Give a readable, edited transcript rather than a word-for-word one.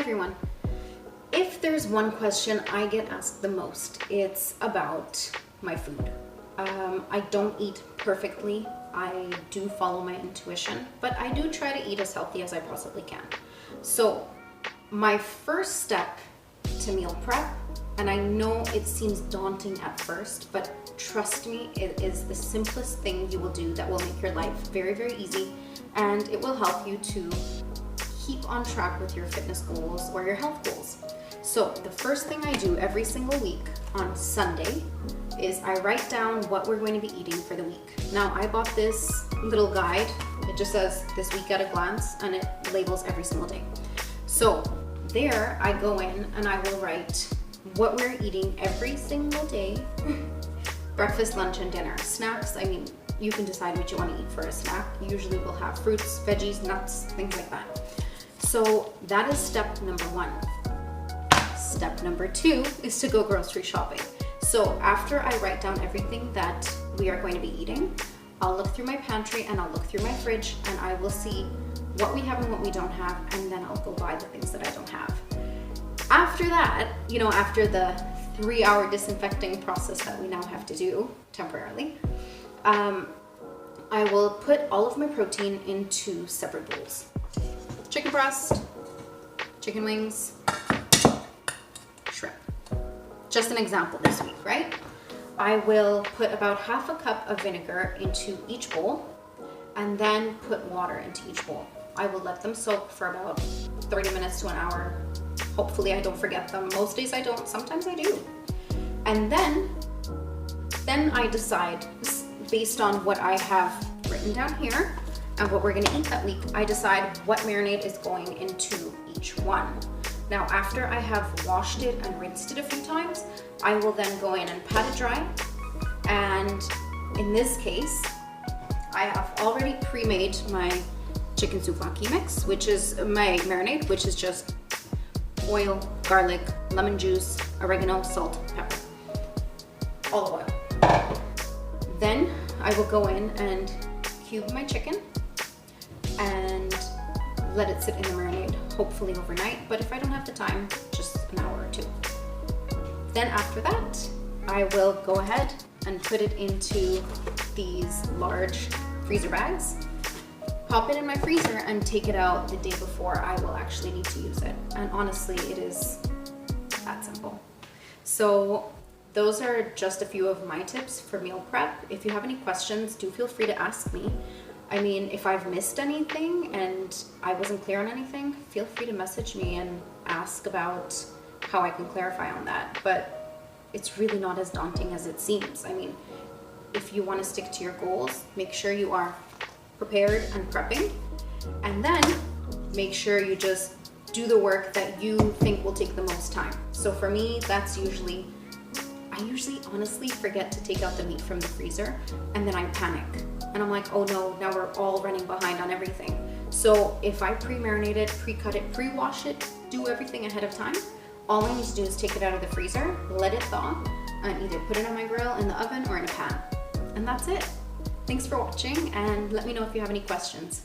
everyone. If there's one question I get asked the most, it's about my food. I don't eat perfectly. I do follow my intuition, but I do try to eat as healthy as I possibly can. So my first step to meal prep, and I know it seems daunting at first, but trust me, it is the simplest thing you will do that will make your life very, very easy, and it will help you to keep on track with your fitness goals or your health goals. So the first thing I do every single week on Sunday is I write down what we're going to be eating for the week. Now, I bought this little guide. It just says this week at a glance, and it labels every single day. So there I go in and I will write what we're eating every single day. Breakfast, lunch, and dinner. Snacks, I mean, you can decide what you want to eat for a snack. Usually we'll have fruits, veggies, nuts, things like that. So that is step number one. Step number two is to go grocery shopping. So after I write down everything that we are going to be eating, I'll look through my pantry and I'll look through my fridge and I will see what we have and what we don't have, and then I'll go buy the things that I don't have. After that, you know, after the 3-hour disinfecting process that we now have to do temporarily, I will put all of my protein into separate bowls. Chicken breast, chicken wings, shrimp. Just an example this week, right? I will put about half a cup of vinegar into each bowl and then put water into each bowl. I will let them soak for about 30 minutes to an hour. Hopefully I don't forget them. Most days I don't, sometimes I do. And then I decide, based on what I have written down here and what we're gonna eat that week, I decide what marinade is going into each one. Now, after I have washed it and rinsed it a few times, I will then go in and pat it dry. And in this case, I have already pre-made my chicken souvlaki mix, which is my marinade, which is just oil, garlic, lemon juice, oregano, salt, pepper, olive oil. Then I will go in and cube my chicken and let it sit in the marinade, hopefully overnight, but if I don't have the time, just an hour or two. Then after that, I will go ahead and put it into these large freezer bags, pop it in my freezer, and take it out the day before I will actually need to use it. And honestly, it is that simple. So those are just a few of my tips for meal prep. If you have any questions, do feel free to ask me. I mean, if I've missed anything and I wasn't clear on anything, feel free to message me and ask about how I can clarify on that. But it's really not as daunting as it seems. I mean, if you want to stick to your goals, make sure you are prepared and prepping, and then make sure you just do the work that you think will take the most time. So for me, that's usually, I usually honestly forget to take out the meat from the freezer, and then I panic. And I'm like, oh no, now we're all running behind on everything. So if I pre-marinate it, pre-cut it, pre-wash it, do everything ahead of time, all I need to do is take it out of the freezer, let it thaw, and either put it on my grill, in the oven, or in a pan. And that's it. Thanks for watching, and let me know if you have any questions.